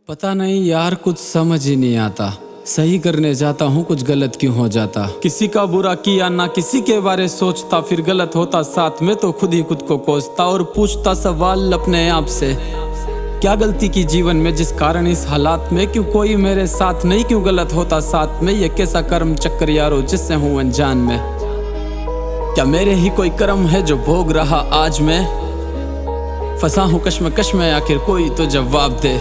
पता नहीं यार, कुछ समझ ही नहीं आता। सही करने जाता हूँ, कुछ गलत क्यों हो जाता। किसी का बुरा किया ना किसी के बारे सोचता, फिर गलत होता साथ में तो खुद ही खुद को कोसता और पूछता सवाल अपने आप से, क्या गलती की जीवन में जिस कारण इस हालात में, क्यों कोई मेरे साथ नहीं, क्यों गलत होता साथ में। ये कैसा कर्म चक्कर यारो जिससे हूँ अनजान में। क्या मेरे ही कोई कर्म है जो भोग रहा आज मैं, फंसा हूँ कश्मकश में, आखिर कोई तो जवाब दे।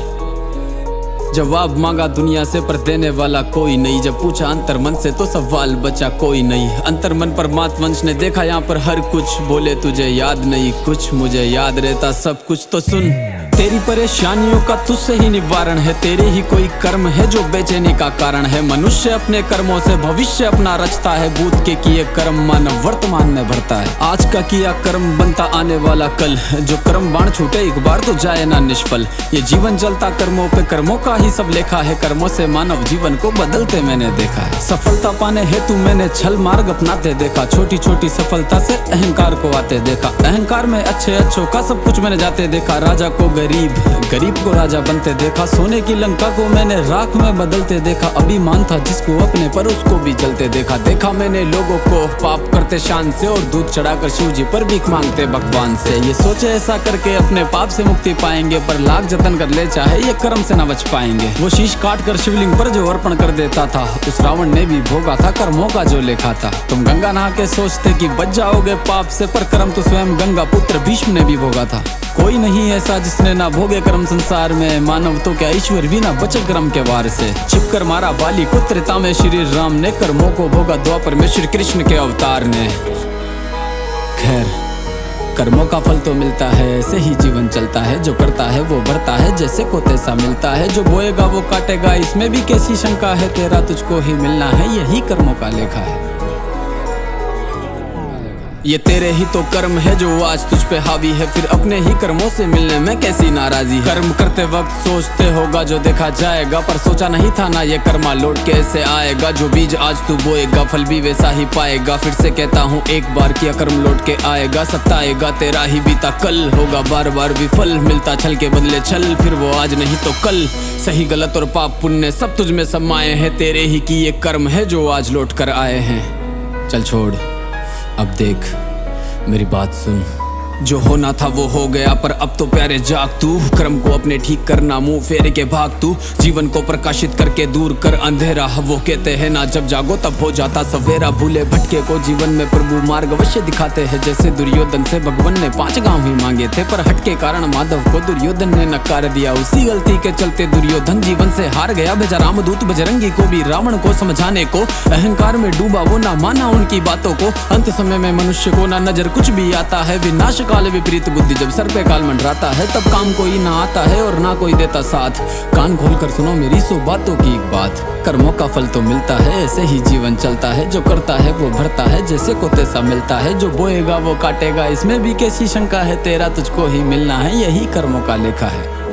जवाब मांगा दुनिया से पर देने वाला कोई नहीं, जब पूछा अंतर मन से तो सवाल बचा कोई नहीं। अंतर मन परमात्मंश ने देखा यहाँ पर हर कुछ, बोले तुझे याद नहीं कुछ, मुझे याद रहता सब कुछ। तो सुन, तेरी परेशानियों का तुझसे ही निवारण है, तेरे ही कोई कर्म है जो बेचैनी का कारण है। मनुष्य अपने कर्मों से भविष्य अपना रचता है, भूत के किए कर्म मानव वर्तमान में भरता है। आज का किया कर्म बनता आने वाला कल, जो कर्म बाण छूटे एक बार तो जाए ना निष्फल। ये जीवन चलता कर्मों पे, कर्मों का ही सब लेखा है, कर्मों से मानव जीवन को बदलते मैंने देखा है। सफलता पाने हेतु मैंने छल मार्ग अपनाते देखा, छोटी छोटी सफलता से अहंकार को आते देखा। अहंकार में अच्छे अच्छों का सब कुछ मैंने जाते देखा, राजा को गरीब, गरीब को राजा बनते देखा। सोने की लंका को मैंने राख में बदलते देखा, अभिमान था जिसको अपने पर उसको भी जलते देखा। देखा मैंने लोगों को पाप करते शान से और दूध चढ़ाकर शिव जी पर भीख मांगते भगवान से। ये सोचे ऐसा करके अपने पाप से मुक्ति पाएंगे, पर लाख जतन कर ले चाहे ये कर्म से न बच पाएंगे। वो शीश काट कर शिवलिंग पर जो अर्पण कर देता था, उस रावण ने भी भोगा था कर्मों का जो लेखा था। तुम गंगा नहा के सोचते कि बच जाओगे पाप से, पर कर्म तो स्वयं गंगा पुत्र भीष्म ने भी भोगा था। कोई नहीं ऐसा जिसने ना भोगे कर्म संसार में, मानव तो क्या ईश्वर भी ना बचे कर्म के वार से। छिपकर मारा बाली को त्रेता में श्री राम ने, कर्मों को भोगा द्वापर में श्री कृष्ण के अवतार ने। खैर, कर्मों का फल तो मिलता है, ऐसे ही जीवन चलता है। जो करता है वो बढ़ता है, जैसे को तैसा मिलता है। जो बोएगा वो काटेगा, इसमें भी कैसी शंका है। तेरा तुझको ही मिलना है, यही कर्मों का लेखा है। ये तेरे ही तो कर्म है जो आज तुझ पे हावी है, फिर अपने ही कर्मों से मिलने में कैसी नाराजी। कर्म करते वक्त सोचते होगा जो देखा जाएगा, पर सोचा नहीं था ना ये कर्मा लौट के ऐसे आएगा। जो बीज आज तू बोएगा फल भी वैसा ही पाएगा। फिर से कहता हूँ एक बार किया कर्म लौट के आएगा। सताएगा तेरा ही बीता कल, होगा बार बार विफल। मिलता छल के बदले छल, फिर वो आज नहीं तो कल। सही गलत और पाप पुण्य सब तुझ में समाये हैं, तेरे ही किए कर्म है जो आज लौट कर आए हैं। चल छोड़, अब देख मेरी बात सुन। जो होना था वो हो गया, पर अब तो प्यारे जाग तू। कर्म को अपने ठीक करना, मुंह फेर के भाग तू। जीवन को प्रकाशित करके दूर कर अंधेरा, वो कहते हैं ना जब जागो तब हो जाता सवेरा। भूले भटके को जीवन में प्रभु मार्ग अवश्य दिखाते हैं, जैसे दुर्योधन से भगवान ने 5 गांव ही मांगे थे, पर हटके कारण माधव को दुर्योधन ने नकार दिया। उसी गलती के चलते दुर्योधन जीवन से हार गया। भेजा रामदूत बजरंगी को भी रावण को समझाने को, अहंकार में डूबा वो ना माना उनकी बातों को। अंत समय में मनुष्य को ना नजर कुछ भी आता है, विनाश काल विपरीत बुद्धि जब सर पे काल मंडराता है, तब काम कोई ना आता है और ना कोई देता साथ। कान खोल कर सुनो मेरी 100 बातों की एक बात, कर्मों का फल तो मिलता है, ऐसे ही जीवन चलता है। जो करता है वो भरता है, जैसे को तैसा मिलता है। जो बोएगा वो काटेगा, इसमें भी कैसी शंका है। तेरा तुझको ही मिलना है, यही कर्मों का लेखा है।